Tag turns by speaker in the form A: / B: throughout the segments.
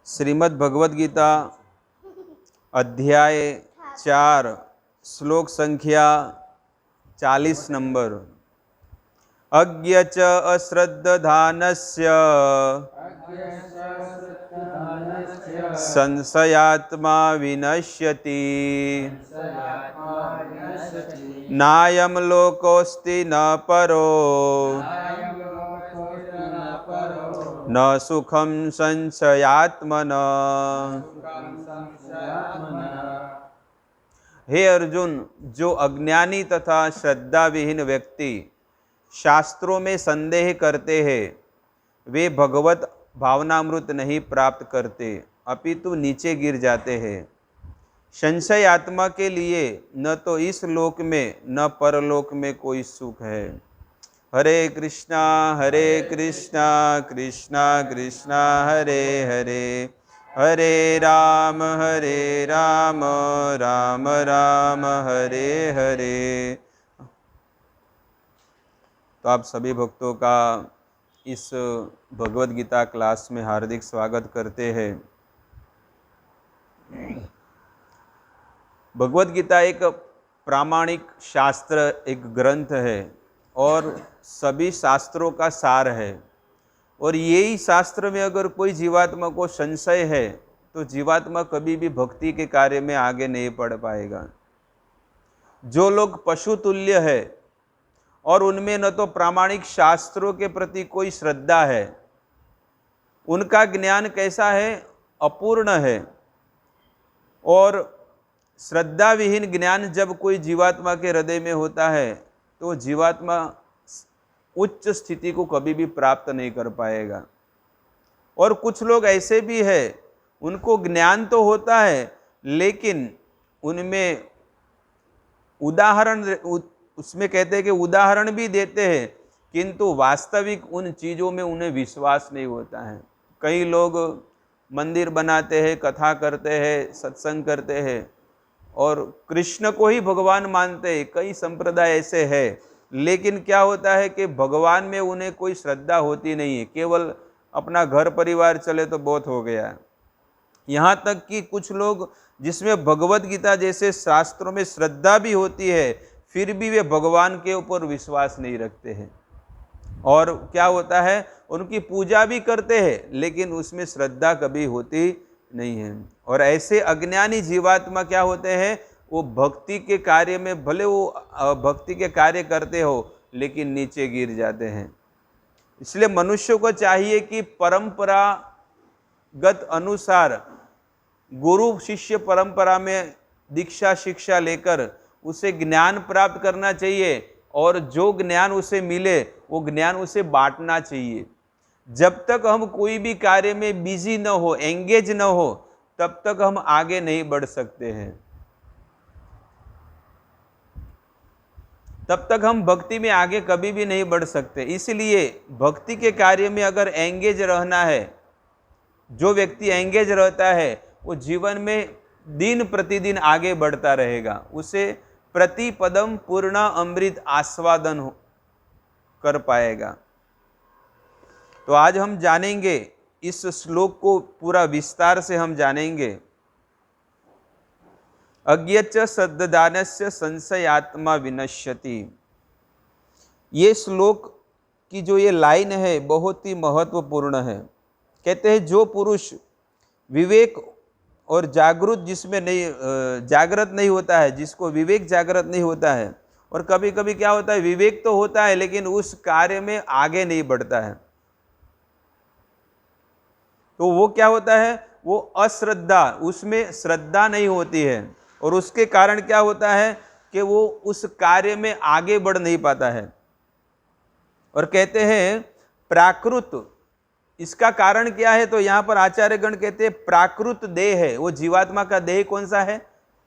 A: श्रीमद् भगवद गीता अध्याय 4 श्लोक संख्या 40 नंबर। अज्ञ च अश्रद्धधानस्य संशयात्मा विनश्यति नायं लोकोऽस्ति न परो न सुखम संशयात्मन। हे अर्जुन, जो अज्ञानी तथा श्रद्धा विहीन व्यक्ति शास्त्रों में संदेह करते हैं वे भगवत भावनामृत नहीं प्राप्त करते अपितु नीचे गिर जाते हैं। संशय आत्मा के लिए न तो इस लोक में न परलोक में कोई सुख है। हरे कृष्णा कृष्णा कृष्णा हरे हरे, हरे राम राम राम हरे हरे। तो आप सभी भक्तों का इस भगवद गीता क्लास में हार्दिक स्वागत करते हैं। भगवद गीता एक प्रामाणिक शास्त्र, एक ग्रंथ है और सभी शास्त्रों का सार है। और यही शास्त्र में अगर कोई जीवात्मा को संशय है तो जीवात्मा कभी भी भक्ति के कार्य में आगे नहीं बढ़ पाएगा। जो लोग पशु तुल्य है और उनमें न तो प्रामाणिक शास्त्रों के प्रति कोई श्रद्धा है, उनका ज्ञान कैसा है? अपूर्ण है। और श्रद्धा विहीन ज्ञान जब कोई जीवात्मा के हृदय में होता है तो जीवात्मा उच्च स्थिति को कभी भी प्राप्त नहीं कर पाएगा। और कुछ लोग ऐसे भी हैं, उनको ज्ञान तो होता है लेकिन उनमें उदाहरण, उसमें कहते हैं कि उदाहरण भी देते हैं किंतु वास्तविक उन चीज़ों में उन्हें विश्वास नहीं होता है। कई लोग मंदिर बनाते हैं, कथा करते हैं, सत्संग करते हैं और कृष्ण को ही भगवान मानते हैं। कई संप्रदाय ऐसे हैं, लेकिन क्या होता है कि भगवान में उन्हें कोई श्रद्धा होती नहीं है, केवल अपना घर परिवार चले तो बहुत हो गया। यहाँ तक कि कुछ लोग जिसमें भगवद गीता जैसे शास्त्रों में श्रद्धा भी होती है फिर भी वे भगवान के ऊपर विश्वास नहीं रखते हैं। और क्या होता है, उनकी पूजा भी करते हैं लेकिन उसमें श्रद्धा कभी होती नहीं है। और ऐसे अज्ञानी जीवात्मा क्या होते हैं, वो भक्ति के कार्य में भले वो भक्ति के कार्य करते हो लेकिन नीचे गिर जाते हैं। इसलिए मनुष्य को चाहिए कि परंपरागत अनुसार गुरु शिष्य परंपरा में दीक्षा शिक्षा लेकर उसे ज्ञान प्राप्त करना चाहिए और जो ज्ञान उसे मिले वो ज्ञान उसे बांटना चाहिए। जब तक हम कोई भी कार्य में बिजी न हो, एंगेज न हो, तब तक हम आगे नहीं बढ़ सकते हैं। तब तक हम भक्ति में आगे कभी भी नहीं बढ़ सकते। इसलिए भक्ति के कार्य में अगर एंगेज रहना है, जो व्यक्ति एंगेज रहता है वो जीवन में दिन प्रतिदिन आगे बढ़ता रहेगा, उसे प्रति पदम पूर्ण अमृत आस्वादन कर पाएगा। तो आज हम जानेंगे, इस श्लोक को पूरा विस्तार से हम जानेंगे। अज्ञच श्रद्धदानस्य संशयात्मा विनश्यति। ये श्लोक की जो ये लाइन है बहुत ही महत्वपूर्ण है। कहते हैं जो पुरुष विवेक और जागृत जिसमें नहीं जागृत नहीं होता है, जिसको विवेक जागृत नहीं होता है, और कभी कभी क्या होता है विवेक तो होता है लेकिन उस कार्य में आगे नहीं बढ़ता है, तो वो क्या होता है, वो अश्रद्धा, उसमें श्रद्धा नहीं होती है और उसके कारण क्या होता है कि वो उस कार्य में आगे बढ़ नहीं पाता है। और कहते हैं प्राकृत, इसका कारण क्या है? तो यहाँ पर आचार्यगण कहते हैं प्राकृत देह है। वो जीवात्मा का देह कौन सा है?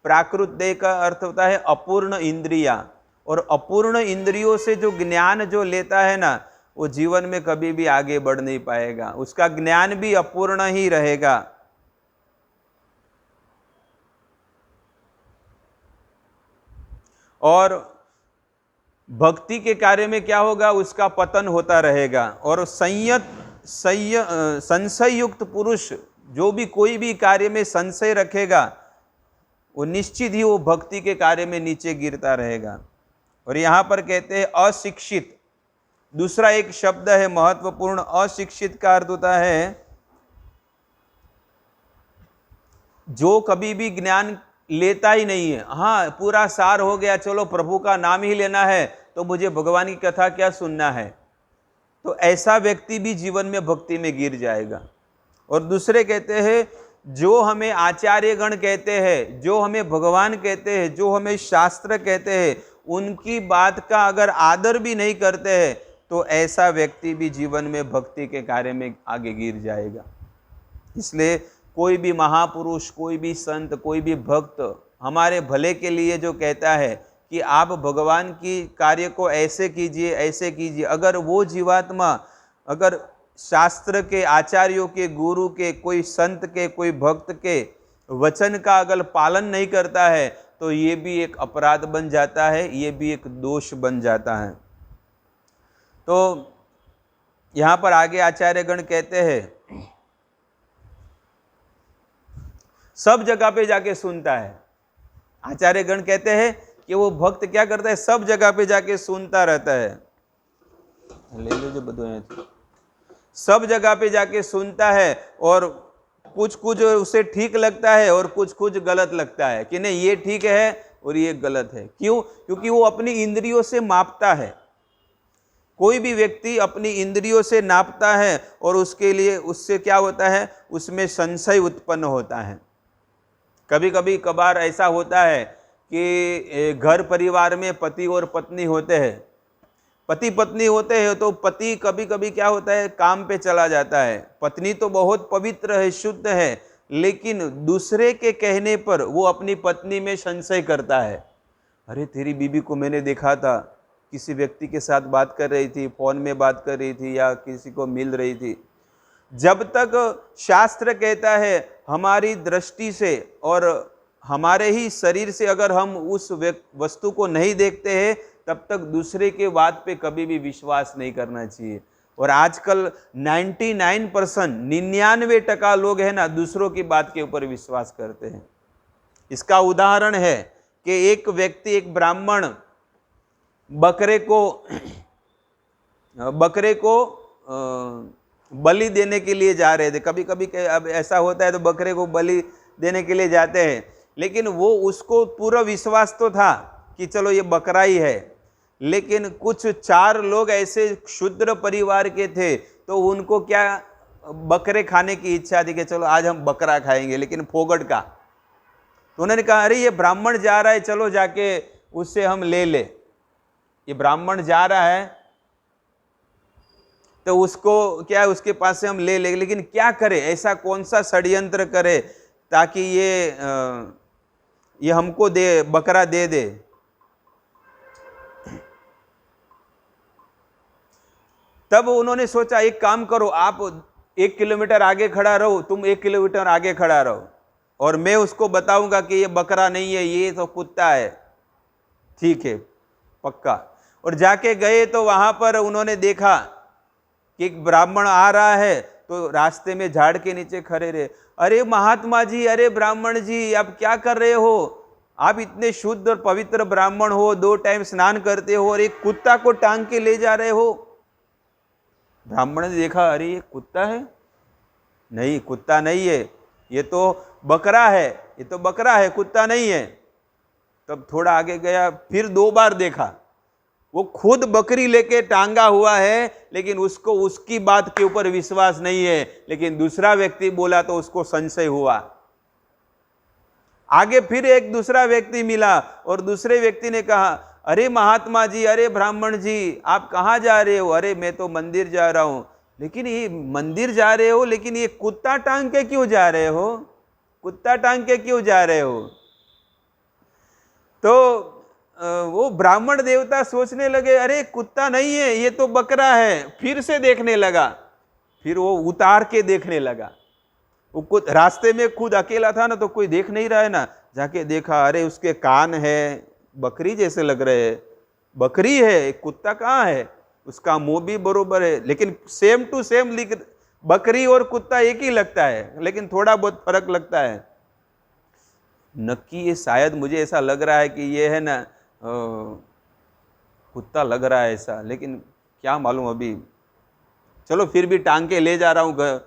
A: प्राकृत देह का अर्थ होता है अपूर्ण इंद्रिया। और अपूर्ण इंद्रियों से जो ज्ञान जो लेता है ना, वो जीवन में कभी भी आगे बढ़ नहीं पाएगा, उसका ज्ञान भी अपूर्ण ही रहेगा। और भक्ति के कार्य में क्या होगा, उसका पतन होता रहेगा। और संशय युक्त पुरुष जो भी कोई भी कार्य में संशय रखेगा वो निश्चित ही वो भक्ति के कार्य में नीचे गिरता रहेगा। और यहाँ पर कहते हैं अशिक्षित, दूसरा एक शब्द है महत्वपूर्ण। अशिक्षित का अर्थ होता है जो कभी भी ज्ञान लेता ही नहीं है। हाँ, पूरा सार हो गया, चलो प्रभु का नाम ही लेना है तो मुझे भगवान की कथा क्या सुनना है, तो ऐसा व्यक्ति भी जीवन में भक्ति में गिर जाएगा। और दूसरे कहते हैं जो हमें आचार्यगण कहते हैं, जो हमें भगवान कहते हैं, जो हमें शास्त्र कहते हैं, उनकी बात का अगर आदर भी नहीं करते हैं तो ऐसा व्यक्ति भी जीवन में भक्ति के कार्य में आगे गिर जाएगा। इसलिए कोई भी महापुरुष, कोई भी संत, कोई भी भक्त हमारे भले के लिए जो कहता है कि आप भगवान की कार्य को ऐसे कीजिए, ऐसे कीजिए, अगर वो जीवात्मा अगर शास्त्र के, आचार्यों के, गुरु के, कोई संत के, कोई भक्त के वचन का अगर पालन नहीं करता है तो ये भी एक अपराध बन जाता है, ये भी एक दोष बन जाता है। तो यहाँ पर आगे आचार्यगण कहते हैं सब जगह पे जाके सुनता है। आचार्यगण कहते हैं कि वो भक्त क्या करता है, सब जगह पे जाके सुनता रहता है। ले लीजिए बदो, सब जगह पे जाके सुनता है और कुछ कुछ उसे ठीक लगता है और कुछ कुछ गलत लगता है कि नहीं ये ठीक है और ये गलत है। क्यों? क्योंकि वो अपनी इंद्रियों से मापता है। कोई भी व्यक्ति अपनी इंद्रियों से नापता है और उसके लिए उससे क्या होता है, उसमें संशय उत्पन्न होता है। कभी कभी कभार ऐसा होता है कि घर परिवार में पति और पत्नी होते हैं, पति पत्नी होते हैं, तो पति कभी कभी क्या होता है काम पे चला जाता है। पत्नी तो बहुत पवित्र है, शुद्ध है, लेकिन दूसरे के कहने पर वो अपनी पत्नी में संशय करता है। अरे तेरी बीबी को मैंने देखा था, किसी व्यक्ति के साथ बात कर रही थी, फोन में बात कर रही थी या किसी को मिल रही थी। जब तक शास्त्र कहता है हमारी दृष्टि से और हमारे ही शरीर से अगर हम उस वस्तु को नहीं देखते हैं तब तक दूसरे के बात पे कभी भी विश्वास नहीं करना चाहिए। और आजकल 99% लोग हैं ना, दूसरों की बात के ऊपर विश्वास करते हैं। इसका उदाहरण है कि एक व्यक्ति, एक ब्राह्मण बकरे को बलि देने के लिए जा रहे थे। कभी कभी अब ऐसा होता है तो बकरे को बलि देने के लिए जाते हैं, लेकिन वो उसको पूरा विश्वास तो था कि चलो ये बकरा ही है, लेकिन कुछ 4 लोग ऐसे क्षुद्र परिवार के थे तो उनको क्या बकरे खाने की इच्छा थी कि चलो आज हम बकरा खाएंगे, लेकिन फोगट का। तो उन्होंने कहा अरे ये ब्राह्मण जा रहा है, चलो जाके उससे हम ले ले। ये ब्राह्मण जा रहा है तो उसको क्या, उसके पास से हम ले ले, लेकिन क्या करे, ऐसा कौन सा षड्यंत्र करे ताकि ये हमको दे, बकरा दे दे। तब उन्होंने सोचा एक काम करो, आप 1 किलोमीटर आगे खड़ा रहो, तुम 1 किलोमीटर आगे खड़ा रहो और मैं उसको बताऊंगा कि ये बकरा नहीं है, ये तो कुत्ता है। ठीक है, पक्का। और जाके गए तो वहां पर उन्होंने देखा कि एक ब्राह्मण आ रहा है, तो रास्ते में झाड़ के नीचे खड़े रहे। अरे महात्मा जी, अरे ब्राह्मण जी, आप क्या कर रहे हो? आप इतने शुद्ध और पवित्र ब्राह्मण हो, 2 टाइम स्नान करते हो और एक कुत्ता को टांग के ले जा रहे हो। ब्राह्मण ने देखा, अरे ये कुत्ता है? नहीं, कुत्ता नहीं है, ये तो बकरा है, ये तो बकरा है, कुत्ता नहीं है। तब थोड़ा आगे गया, फिर 2 बार देखा, वो खुद बकरी लेके टांगा हुआ है, लेकिन उसको उसकी बात के ऊपर विश्वास नहीं है, लेकिन दूसरा व्यक्ति बोला तो उसको संशय हुआ। आगे फिर एक दूसरा व्यक्ति मिला और दूसरे व्यक्ति ने कहा, अरे महात्मा जी, अरे ब्राह्मण जी, आप कहाँ जा रहे हो? अरे मैं तो मंदिर जा रहा हूं। लेकिन ये मंदिर जा रहे हो, लेकिन ये कुत्ता टांग के क्यों जा रहे हो? कुत्ता टांग के क्यों जा रहे हो? तो वो ब्राह्मण देवता सोचने लगे, अरे कुत्ता नहीं है, ये तो बकरा है। फिर से देखने लगा, फिर वो उतार के देखने लगा। वो रास्ते में खुद अकेला था ना, तो कोई देख नहीं रहा है ना, जाके देखा, अरे उसके कान है, बकरी जैसे लग रहे हैं, बकरी है, कुत्ता कहाँ है? उसका मुंह भी बरोबर है, लेकिन सेम टू सेम बकरी और कुत्ता एक ही लगता है, लेकिन थोड़ा बहुत फर्क लगता है। नक्की ये शायद मुझे ऐसा लग रहा है कि ये है ना कुत्ता लग रहा है ऐसा, लेकिन क्या मालूम अभी। चलो फिर भी टांग के ले जा रहा हूं।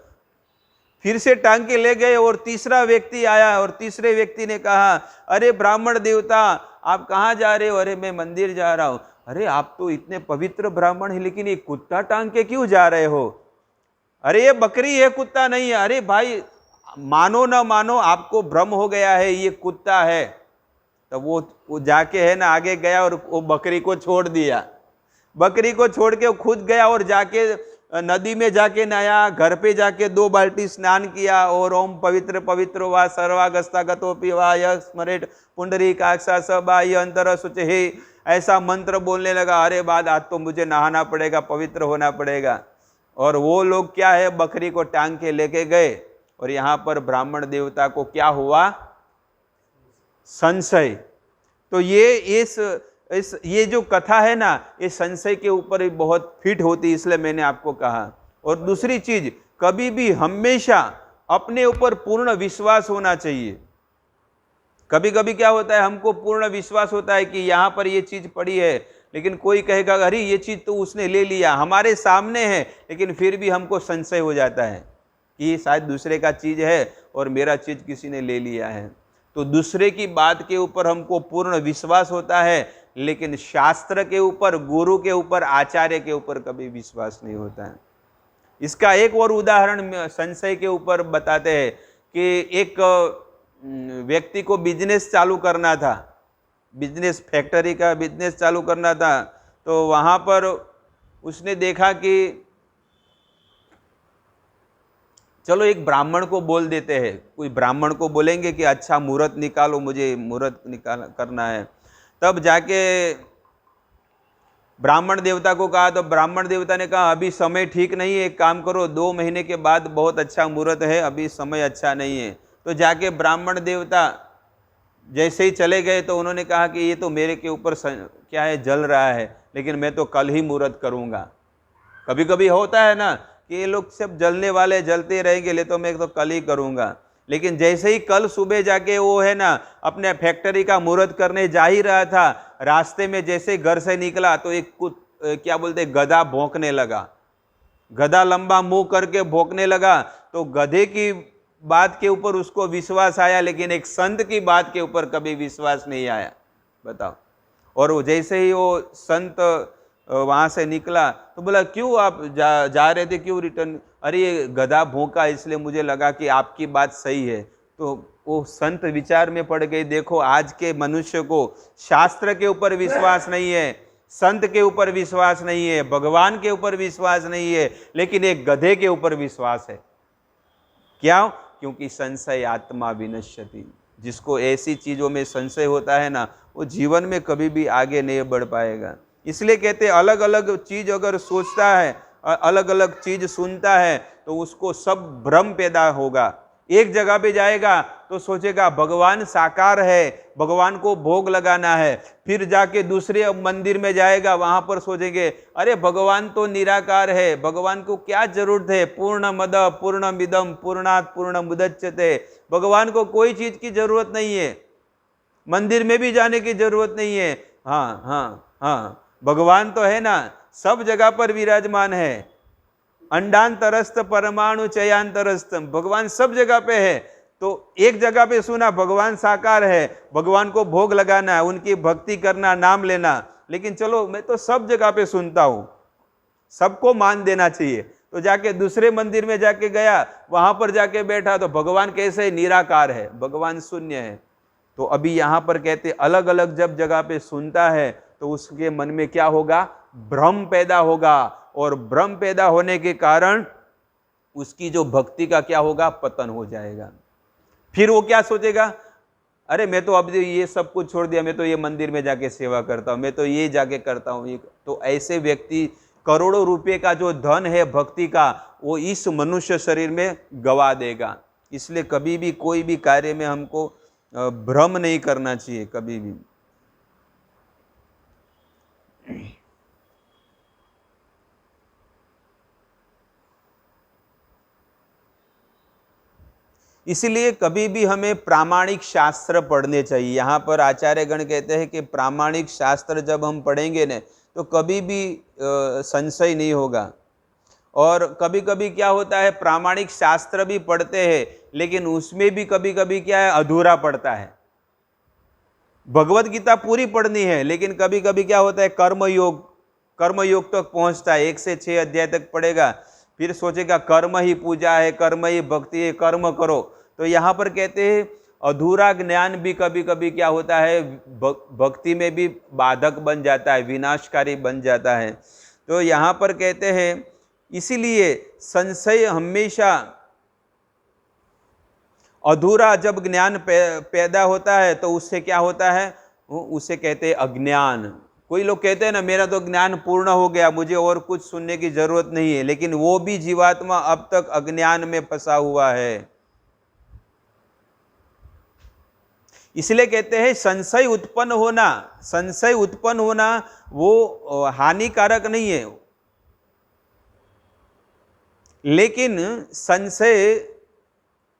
A: फिर से टांग के ले गए और तीसरा व्यक्ति आया और तीसरे व्यक्ति ने कहा, अरे ब्राह्मण देवता, आप कहाँ जा रहे हो? अरे मैं मंदिर जा रहा हूं। अरे आप तो इतने पवित्र ब्राह्मण हैं, लेकिन ये कुत्ता टांग के क्यों जा रहे हो? अरे ये बकरी है, कुत्ता नहीं है। अरे भाई, मानो ना मानो, आपको भ्रम हो गया है, ये कुत्ता है। तो वो जाके है ना आगे गया और वो बकरी को छोड़ दिया। बकरी को छोड़ के वो खुद गया और जाके नदी में जाके नहाया, घर पे जाके 2 बाल्टी स्नान किया और ओम पवित्र पवित्र वा सर्वागस्तागतोपि वा यः स्मरेत् पुंडरीकाक्षा स बाह्य अंतर शुचिः, ऐसा मंत्र बोलने लगा। अरे बाद आज तो मुझे नहाना पड़ेगा, पवित्र होना पड़ेगा। और वो लोग क्या है, बकरी को टांग के लेके गए और यहाँ पर ब्राह्मण देवता को क्या हुआ? संशय। तो ये जो कथा है ना, ये संशय के ऊपर बहुत फिट होती, इसलिए मैंने आपको कहा। और दूसरी चीज, कभी भी हमेशा अपने ऊपर पूर्ण विश्वास होना चाहिए। कभी कभी क्या होता है, हमको पूर्ण विश्वास होता है कि यहां पर ये चीज पड़ी है, लेकिन कोई कहेगा अरे ये चीज तो उसने ले लिया, हमारे सामने है, लेकिन फिर भी हमको संशय हो जाता है कि शायद दूसरे का चीज है और मेरा चीज किसी ने ले लिया है। तो दूसरे की बात के ऊपर हमको पूर्ण विश्वास होता है, लेकिन शास्त्र के ऊपर, गुरु के ऊपर, आचार्य के ऊपर कभी विश्वास नहीं होता है। इसका एक और उदाहरण संशय के ऊपर बताते हैं कि एक व्यक्ति को बिजनेस चालू करना था, बिजनेस, फैक्ट्री का बिजनेस चालू करना था। तो वहां पर उसने देखा कि चलो एक ब्राह्मण को बोल देते हैं, कोई ब्राह्मण को बोलेंगे कि अच्छा मुहूर्त निकालो, मुझे मुहूर्त निकाल करना है। तब जाके ब्राह्मण देवता को कहा, तो ब्राह्मण देवता ने कहा अभी समय ठीक नहीं है, एक काम करो 2 महीने के बाद बहुत अच्छा मुहूर्त है, अभी समय अच्छा नहीं है। तो जाके ब्राह्मण देवता जैसे ही चले गए तो उन्होंने कहा कि ये तो मेरे के ऊपर क्या है, जल रहा है, लेकिन मैं तो कल ही मुहूर्त करूंगा। कभी कभी होता है ना कि ये लोग सब जलने वाले जलते रहेंगे, ले तो मैं तो कल ही करूंगा। लेकिन जैसे ही कल सुबह जाके वो है ना अपने फैक्ट्री का मुहूर्त करने जा ही रहा था, रास्ते में जैसे घर से निकला तो एक क्या बोलते, गधा भौंकने लगा। गधा लंबा मुंह करके भौंकने लगा। तो गधे की बात के ऊपर उसको विश्वास आया, लेकिन एक संत की बात के ऊपर कभी विश्वास नहीं आया। बताओ। और वो जैसे ही वो संत वहां से निकला तो बोला क्यों आप जा रहे थे, क्यों रिटर्न? अरे ये गधा भौंका इसलिए मुझे लगा कि आपकी बात सही है। तो वो संत विचार में पड़ गए, देखो आज के मनुष्य को शास्त्र के ऊपर विश्वास नहीं है, संत के ऊपर विश्वास नहीं है, भगवान के ऊपर विश्वास नहीं है, लेकिन एक गधे के ऊपर विश्वास है। क्या? क्योंकि संशय आत्मा विनश्यति। जिसको ऐसी चीजों में संशय होता है ना, वो जीवन में कभी भी आगे नहीं बढ़ पाएगा। इसलिए कहते हैं अलग अलग चीज अगर सोचता है, अलग अलग चीज सुनता है, तो उसको सब भ्रम पैदा होगा। एक जगह पे जाएगा तो सोचेगा भगवान साकार है, भगवान को भोग लगाना है। फिर जाके दूसरे मंदिर में जाएगा, वहां पर सोचेंगे अरे भगवान तो निराकार है, भगवान को क्या जरूरत है, पूर्ण मद पूर्णमिदं पूर्णात् पूर्णमुदच्यते, भगवान को कोई चीज की जरूरत नहीं है, मंदिर में भी जाने की जरूरत नहीं है। हाँ हाँ हाँ, भगवान तो है ना, सब जगह पर विराजमान है। अंडांतरस्थ परमाणु चयांतरस्थ, भगवान सब जगह पे है। तो एक जगह पे सुना भगवान साकार है, भगवान को भोग लगाना है, उनकी भक्ति करना, नाम लेना, लेकिन चलो मैं तो सब जगह पे सुनता हूं, सबको मान देना चाहिए। तो जाके दूसरे मंदिर में जाके गया, वहां पर जाके बैठा तो भगवान कैसे निराकार है, भगवान शून्य है। तो अभी यहां पर कहते अलग अलग जब जगह पे सुनता है तो उसके मन में क्या होगा, भ्रम पैदा होगा, और भ्रम पैदा होने के कारण उसकी जो भक्ति का क्या होगा, पतन हो जाएगा। फिर वो क्या सोचेगा, अरे मैं तो अब ये सब कुछ छोड़ दिया, मैं तो ये मंदिर में जाके सेवा करता हूं, मैं तो ये जाके करता हूं। तो ऐसे व्यक्ति करोड़ों रुपए का जो धन है भक्ति का, वो इस मनुष्य शरीर में गवा देगा। इसलिए कभी भी कोई भी कार्य में हमको भ्रम नहीं करना चाहिए, कभी भी। इसलिए कभी भी हमें प्रामाणिक शास्त्र पढ़ने चाहिए। यहाँ पर आचार्यगण कहते हैं कि प्रामाणिक शास्त्र जब हम पढ़ेंगे न तो कभी भी संशय नहीं होगा। और कभी कभी क्या होता है, प्रामाणिक शास्त्र भी पढ़ते हैं लेकिन उसमें भी कभी कभी क्या है, अधूरा पड़ता है। भगवत गीता पूरी पढ़नी है लेकिन कभी कभी क्या होता है, कर्मयोग तक पहुंचता है, 1 से 6 अध्याय तक पढ़ेगा, फिर सोचेगा कर्म ही पूजा है, कर्म ही भक्ति है, कर्म करो। तो यहाँ पर कहते हैं अधूरा ज्ञान भी कभी कभी क्या होता है, भक्ति में भी बाधक बन जाता है, विनाशकारी बन जाता है। तो यहाँ पर कहते हैं इसीलिए संशय हमेशा, अधूरा जब ज्ञान पैदा होता है तो उससे क्या होता है, उसे कहते हैं अज्ञान। कोई लोग कहते हैं ना मेरा तो ज्ञान पूर्ण हो गया, मुझे और कुछ सुनने की जरूरत नहीं है, लेकिन वो भी जीवात्मा अब तक अज्ञान में फंसा हुआ है। इसलिए कहते हैं संशय उत्पन्न होना वो हानिकारक नहीं है, लेकिन संशय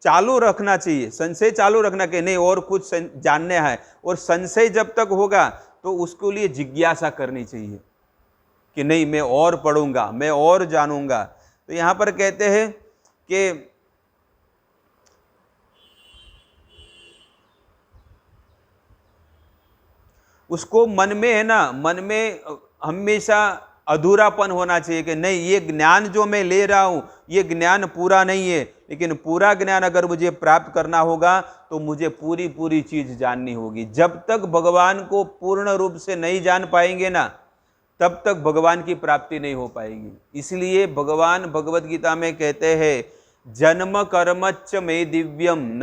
A: चालू रखना चाहिए। संशय चालू रखना कि नहीं और कुछ जानने है, और संशय जब तक होगा तो उसके लिए जिज्ञासा करनी चाहिए कि नहीं मैं और पढ़ूंगा, मैं और जानूंगा। तो यहां पर कहते हैं कि उसको मन में है ना, मन में हमेशा अधूरापन होना चाहिए कि नहीं ये ज्ञान जो मैं ले रहा हूं ये ज्ञान पूरा नहीं है, लेकिन पूरा ज्ञान अगर मुझे प्राप्त करना होगा तो मुझे पूरी पूरी चीज जाननी होगी। जब तक भगवान को पूर्ण रूप से नहीं जान पाएंगे ना तब तक भगवान की प्राप्ति नहीं हो पाएगी। इसलिए भगवान भगवत गीता में कहते हैं जन्म कर्मच्च मे दिव्यम,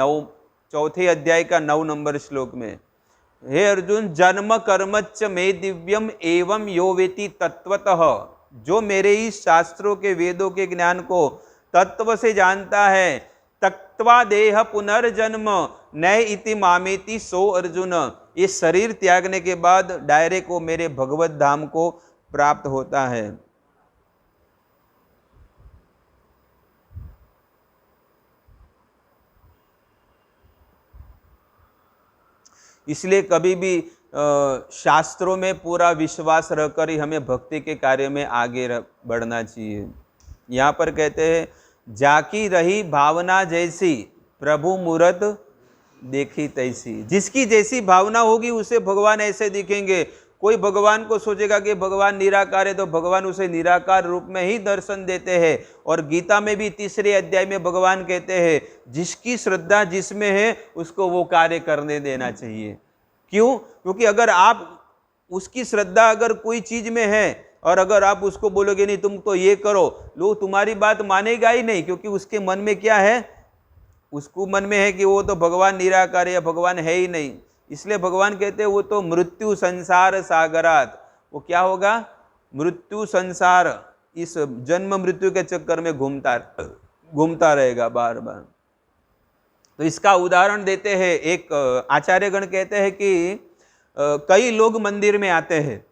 A: 4 अध्याय का 9 नंबर श्लोक में, हे अर्जुन जन्म कर्मच्च मे दिव्यम एवं यो वेति तत्वतः, जो मेरे इस शास्त्रों के वेदों के ज्ञान को तत्व से जानता है, तक्त्वा देह पुनर्जन्म नय इति मामेति सो अर्जुन, ये शरीर त्यागने के बाद डायरेक्ट को मेरे भगवत धाम को प्राप्त होता है। इसलिए कभी भी शास्त्रों में पूरा विश्वास रखकर ही हमें भक्ति के कार्य में आगे बढ़ना चाहिए। यहाँ पर कहते हैं जाकी रही भावना जैसी प्रभु मूरत देखी तैसी, जिसकी जैसी भावना होगी उसे भगवान ऐसे दिखेंगे। कोई भगवान को सोचेगा कि भगवान निराकार है तो भगवान उसे निराकार रूप में ही दर्शन देते हैं। और गीता में भी 3 अध्याय में भगवान कहते हैं जिसकी श्रद्धा जिसमें है उसको वो कार्य करने देना चाहिए। क्यों? क्योंकि अगर आप उसकी श्रद्धा अगर कोई चीज में है और अगर आप उसको बोलोगे नहीं तुम तो ये करो, लोग तुम्हारी बात मानेगा ही नहीं, क्योंकि उसके मन में क्या है, उसको मन में है कि वो तो भगवान निराकार है या भगवान है ही नहीं। इसलिए भगवान कहते हैं वो तो मृत्यु संसार सागरात, वो क्या होगा, मृत्यु संसार, इस जन्म मृत्यु के चक्कर में घूमता रहेगा बार बार। तो इसका उदाहरण देते हैं, एक आचार्यगण कहते हैं कि कई लोग मंदिर में आते हैं,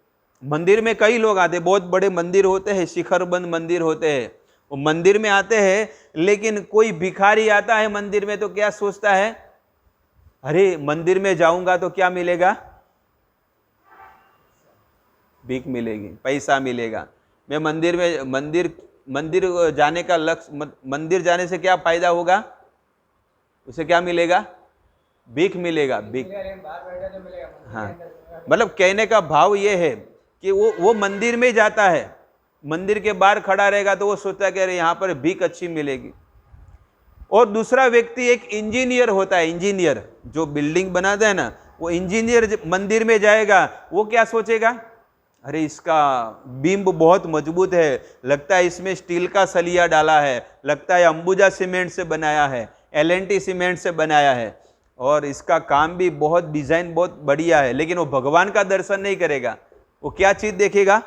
A: मंदिर में कई लोग आते हैं, बहुत बड़े मंदिर होते हैं, शिखरबंद मंदिर होते हैं, वो मंदिर में आते हैं, लेकिन कोई भिखारी आता है मंदिर में तो क्या सोचता है, अरे मंदिर में जाऊंगा तो क्या मिलेगा, भीख मिलेगी, पैसा मिलेगा। मैं मंदिर जाने का लक्ष्य, मंदिर जाने से क्या फायदा होगा, उसे क्या मिलेगा, भीख मिलेगा, भीख। हाँ, मतलब कहने का भाव ये है कि वो मंदिर में जाता है, मंदिर के बाहर खड़ा रहेगा तो वो सोचता है कि अरे यहाँ पर भीख अच्छी मिलेगी। और दूसरा व्यक्ति एक इंजीनियर होता है, इंजीनियर जो बिल्डिंग बनाता है ना, वो इंजीनियर मंदिर में जाएगा, वो क्या सोचेगा, अरे इसका बीम बहुत मजबूत है, लगता है इसमें स्टील का सलिया डाला है, लगता है अंबुजा सीमेंट से बनाया है, LNT सीमेंट से बनाया है, और इसका काम भी बहुत, डिजाइन बहुत बढ़िया है। लेकिन वो भगवान का दर्शन नहीं करेगा, वो क्या चीज देखेगा,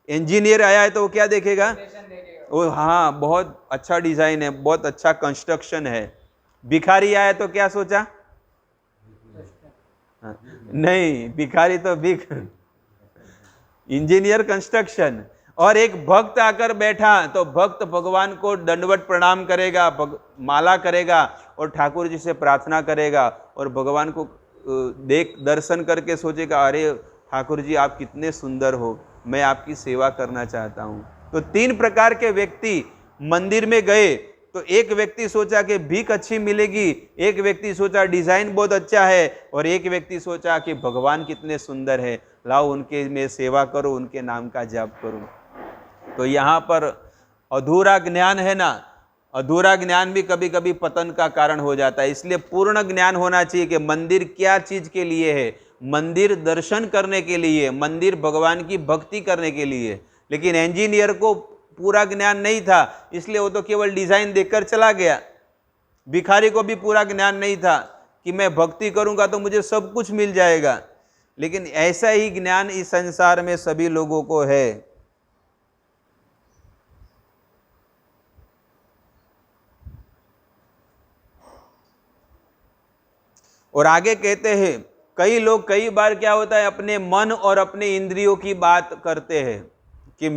A: इंजीनियर आया है तो वो क्या देखेगा, वो हाँ बहुत अच्छा डिजाइन है, बहुत अच्छा कंस्ट्रक्शन है। भिखारी आया तो क्या सोचा, नहीं भिखारी तो इंजीनियर कंस्ट्रक्शन, और एक भक्त आकर बैठा तो भक्त भगवान को दंडवत प्रणाम करेगा, माला करेगा और ठाकुर जी से प्रार्थना करेगा और भगवान को दर्शन करके सोचेगा, अरे ठाकुर जी आप कितने सुंदर हो, मैं आपकी सेवा करना चाहता हूँ। तो 3 प्रकार के व्यक्ति मंदिर में गए। तो एक व्यक्ति सोचा कि भीख अच्छी मिलेगी, एक व्यक्ति सोचा डिजाइन बहुत अच्छा है और एक व्यक्ति सोचा कि भगवान कितने सुंदर है, लाओ उनके में सेवा करो, उनके नाम का जाप करो। तो यहाँ पर अधूरा ज्ञान है ना, अधूरा ज्ञान भी कभी कभी पतन का कारण हो जाता है। इसलिए पूर्ण ज्ञान होना चाहिए कि मंदिर क्या चीज के लिए है। मंदिर दर्शन करने के लिए, मंदिर भगवान की भक्ति करने के लिए। लेकिन इंजीनियर को पूरा ज्ञान नहीं था, इसलिए वो तो केवल डिजाइन देखकर चला गया। भिखारी को भी पूरा ज्ञान नहीं था कि मैं भक्ति करूंगा तो मुझे सब कुछ मिल जाएगा। लेकिन ऐसा ही ज्ञान इस संसार में सभी लोगों को है। और आगे कहते हैं, कई लोग कई बार क्या होता है, अपने मन और अपने इंद्रियों की बात करते हैं कि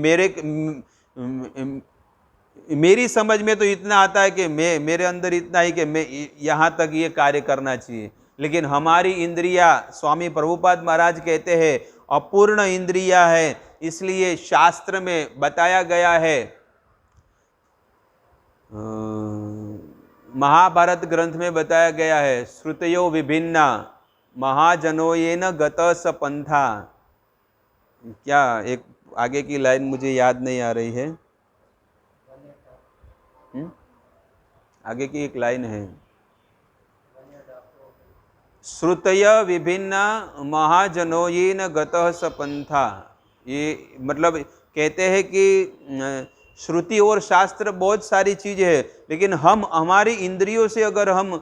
A: मेरी समझ में तो इतना आता है कि मेरे अंदर इतना ही कि मैं यहाँ तक ये कार्य करना चाहिए। लेकिन हमारी इंद्रिया, स्वामी प्रभुपाद महाराज कहते हैं, अपूर्ण इंद्रिया है। इसलिए शास्त्र में बताया गया है, महाभारत ग्रंथ में बताया गया है, श्रुतयो विभिन्ना महाजनोयेन गत स पंथा। क्या एक आगे की लाइन मुझे याद नहीं आ रही है। आगे की एक लाइन है, श्रुतय विभिन्ना महाजनोयेन गतः स पंथा। ये मतलब कहते हैं कि श्रुति और शास्त्र बहुत सारी चीजें है, लेकिन हम हमारी इंद्रियों से अगर हम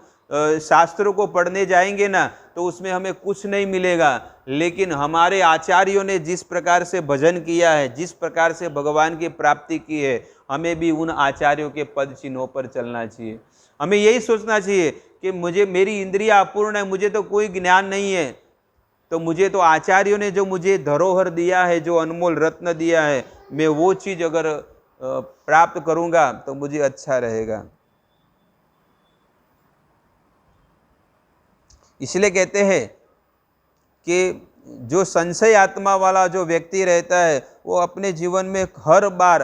A: शास्त्रों को पढ़ने जाएंगे ना तो उसमें हमें कुछ नहीं मिलेगा। लेकिन हमारे आचार्यों ने जिस प्रकार से भजन किया है, जिस प्रकार से भगवान की प्राप्ति की है, हमें भी उन आचार्यों के पद चिन्हों पर चलना चाहिए। हमें यही सोचना चाहिए कि मेरी इंद्रिया अपूर्ण है, मुझे तो कोई ज्ञान नहीं है, तो मुझे तो आचार्यों ने जो मुझे धरोहर दिया है, जो अनमोल रत्न दिया है, मैं वो चीज अगर प्राप्त करूंगा तो मुझे अच्छा रहेगा। इसलिए कहते हैं कि जो संशय आत्मा वाला जो व्यक्ति रहता है वो अपने जीवन में हर बार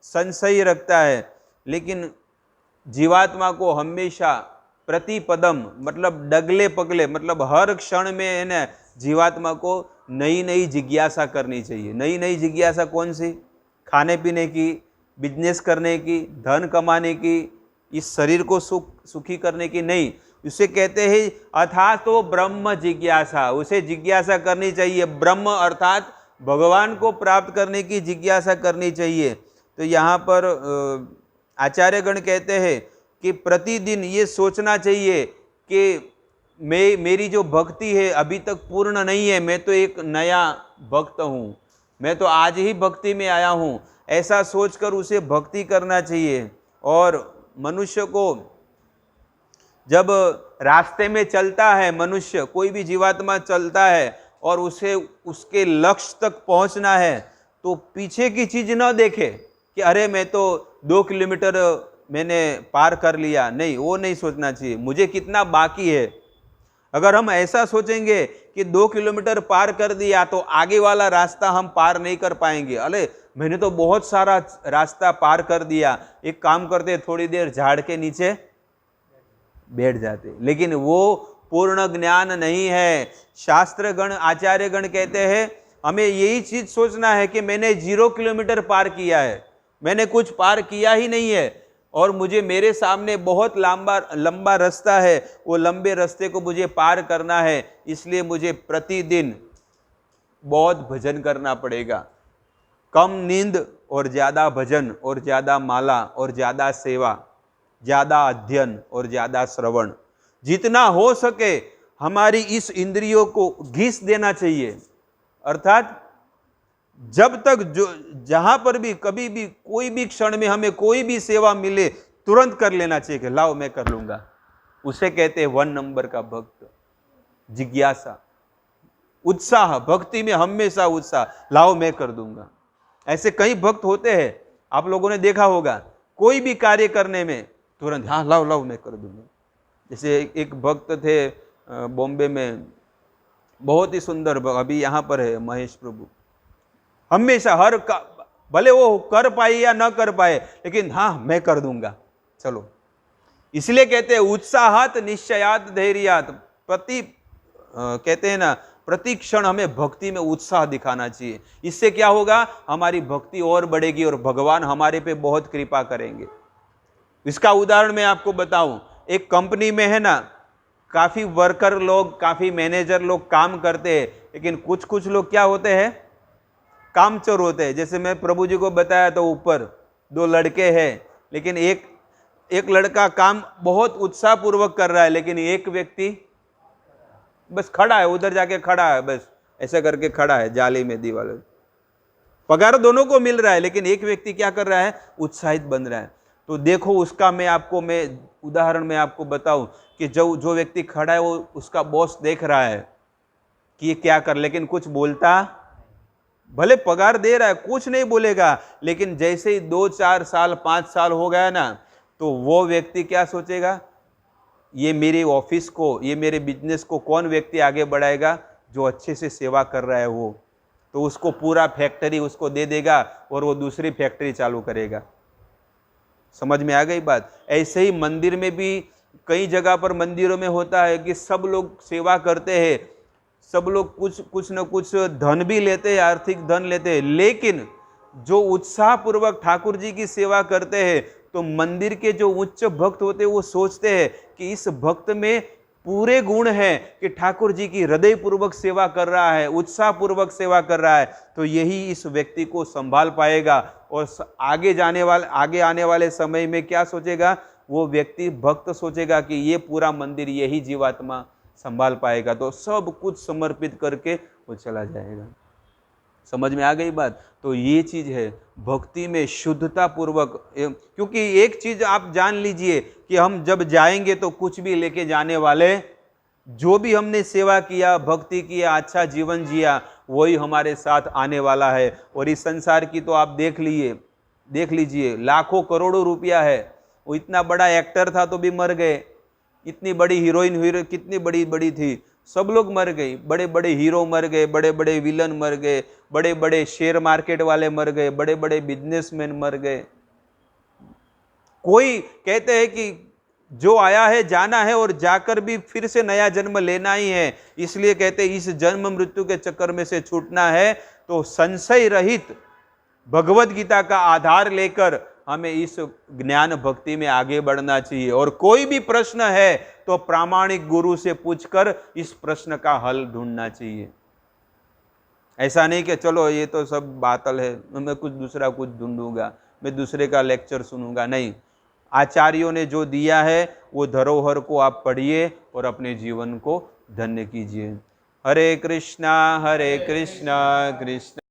A: संशय रखता है, लेकिन जीवात्मा को हमेशा प्रतिपदम मतलब डगले पगले मतलब हर क्षण में है ना, जीवात्मा को नई नई जिज्ञासा करनी चाहिए। नई नई जिज्ञासा कौन सी? खाने पीने की, बिजनेस करने की, धन कमाने की, इस शरीर को सुखी करने की नहीं। उसे कहते हैं अथा तो ब्रह्म जिज्ञासा, उसे जिज्ञासा करनी चाहिए। ब्रह्म अर्थात भगवान को प्राप्त करने की जिज्ञासा करनी चाहिए। तो यहाँ पर आचार्यगण कहते हैं कि प्रतिदिन ये सोचना चाहिए कि मेरी जो भक्ति है अभी तक पूर्ण नहीं है, मैं तो एक नया भक्त हूँ, मैं तो आज ही भक्ति में आया हूँ, ऐसा सोचकर उसे भक्ति करना चाहिए। और मनुष्य को जब रास्ते में चलता है, मनुष्य कोई भी जीवात्मा चलता है और उसे उसके लक्ष्य तक पहुंचना है, तो पीछे की चीज न देखे कि अरे मैं तो 2 किलोमीटर मैंने पार कर लिया। नहीं, वो नहीं सोचना चाहिए, मुझे कितना बाकी है। अगर हम ऐसा सोचेंगे कि 2 किलोमीटर पार कर दिया तो आगे वाला रास्ता हम पार नहीं कर पाएंगे, अरे मैंने तो बहुत सारा रास्ता पार कर दिया, एक काम करते थोड़ी देर झाड़ के नीचे बैठ जाते। लेकिन वो पूर्ण ज्ञान नहीं है। शास्त्रगण आचार्यगण कहते हैं हमें यही चीज सोचना है कि मैंने 0 किलोमीटर पार किया है, मैंने कुछ पार किया ही नहीं है और मुझे मेरे सामने बहुत लंबा रास्ता है, वो लंबे रास्ते को मुझे पार करना है। इसलिए मुझे प्रतिदिन बहुत भजन करना पड़ेगा। कम नींद और ज्यादा भजन और ज्यादा माला और ज्यादा सेवा, ज्यादा अध्ययन और ज्यादा श्रवण, जितना हो सके हमारी इस इंद्रियों को घिस देना चाहिए। अर्थात जब तक जो जहां पर भी कभी भी कोई भी क्षण में हमें कोई भी सेवा मिले तुरंत कर लेना चाहिए कि लाओ मैं कर लूंगा। उसे कहते हैं 1 नंबर का भक्त। जिज्ञासा, उत्साह, भक्ति में हमेशा उत्साह, लाओ मैं कर दूंगा। ऐसे कई भक्त होते हैं, आप लोगों ने देखा होगा, कोई भी कार्य करने में तुरंत हाँ लाओ लाओ मैं कर दूंगा। जैसे एक भक्त थे बॉम्बे में, बहुत ही सुंदर अभी यहाँ पर है महेश प्रभु, हमेशा भले वो कर पाए या न कर पाए, लेकिन हाँ मैं कर दूंगा, चलो। इसलिए कहते हैं उत्साहात निश्चयात धैर्यात, कहते हैं ना, प्रति क्षण हमें भक्ति में उत्साह दिखाना चाहिए। इससे क्या होगा, हमारी भक्ति और बढ़ेगी और भगवान हमारे पे बहुत कृपा करेंगे। इसका उदाहरण मैं आपको बताऊं, एक कंपनी में है ना, काफी वर्कर लोग, काफी मैनेजर लोग काम करते हैं, लेकिन कुछ कुछ लोग क्या होते हैं, कामचोर होते हैं। जैसे मैं प्रभु जी को बताया तो ऊपर 2 लड़के हैं, लेकिन एक लड़का काम बहुत उत्साह पूर्वक कर रहा है, लेकिन एक व्यक्ति बस खड़ा है, उधर जाके खड़ा है, बस ऐसा करके खड़ा है जाली में, दीवार। पगार दोनों को मिल रहा है, लेकिन एक व्यक्ति क्या कर रहा है, उत्साहित बन रहा है। तो देखो उसका मैं उदाहरण में आपको बताऊं कि जो व्यक्ति खड़ा है, वो उसका बॉस देख रहा है कि ये क्या कर, लेकिन कुछ बोलता, भले पगार दे रहा है, कुछ नहीं बोलेगा, लेकिन जैसे ही 2-4 साल 5 साल हो गया ना, तो वो व्यक्ति क्या सोचेगा, ये मेरे ऑफिस को, ये मेरे बिजनेस को कौन व्यक्ति आगे बढ़ाएगा, जो अच्छे से सेवा कर रहा है वो, तो उसको पूरा फैक्ट्री उसको दे देगा और वो दूसरी फैक्ट्री चालू करेगा। समझ में आ गई बात। ऐसे ही मंदिर में भी कई जगह पर मंदिरों में होता है कि सब लोग सेवा करते हैं, सब लोग कुछ न कुछ धन भी लेते हैं, आर्थिक धन लेते हैं, लेकिन जो उत्साह पूर्वक ठाकुर जी की सेवा करते हैं, तो मंदिर के जो उच्च भक्त होते हैं वो सोचते हैं कि इस भक्त में पूरे गुण हैं कि ठाकुर जी की हृदय पूर्वक सेवा कर रहा है, उत्साह पूर्वक सेवा कर रहा है, तो यही इस व्यक्ति को संभाल पाएगा। और आगे आने वाले समय में क्या सोचेगा वो व्यक्ति, भक्त सोचेगा कि ये पूरा मंदिर यही जीवात्मा संभाल पाएगा, तो सब कुछ समर्पित करके वो चला जाएगा। समझ में आ गई बात। तो ये चीज है भक्ति में शुद्धता पूर्वक, क्योंकि एक चीज आप जान लीजिए कि हम जब जाएंगे तो कुछ भी लेके जाने वाले, जो भी हमने सेवा किया, भक्ति किया, अच्छा जीवन जिया, वही हमारे साथ आने वाला है। और इस संसार की तो आप देख लीजिए लाखों करोड़ों रुपया है। वो इतना बड़ा एक्टर था तो भी मर गए, इतनी बड़ी हीरोइन कितनी बड़ी बड़ी थी, सब लोग मर गए, बड़े बड़े हीरो मर गए, बड़े बड़े विलन मर गए, बड़े बड़े शेयर मार्केट वाले मर गए, बड़े बड़े बिजनेसमैन मर गए। कोई कहते हैं कि जो आया है जाना है और जाकर भी फिर से नया जन्म लेना ही है, इसलिए कहते हैं इस जन्म मृत्यु के चक्कर में से छूटना है तो संशय रहित भगवत गीता का आधार लेकर हमें इस ज्ञान भक्ति में आगे बढ़ना चाहिए। और कोई भी प्रश्न है तो प्रामाणिक गुरु से पूछकर इस प्रश्न का हल ढूंढना चाहिए। ऐसा नहीं कि चलो ये तो सब बातल है, मैं कुछ ढूंढूंगा, मैं दूसरे का लेक्चर सुनूंगा, नहीं। आचार्यों ने जो दिया है वो धरोहर को आप पढ़िए और अपने जीवन को धन्य कीजिए। हरे कृष्णा कृष्ण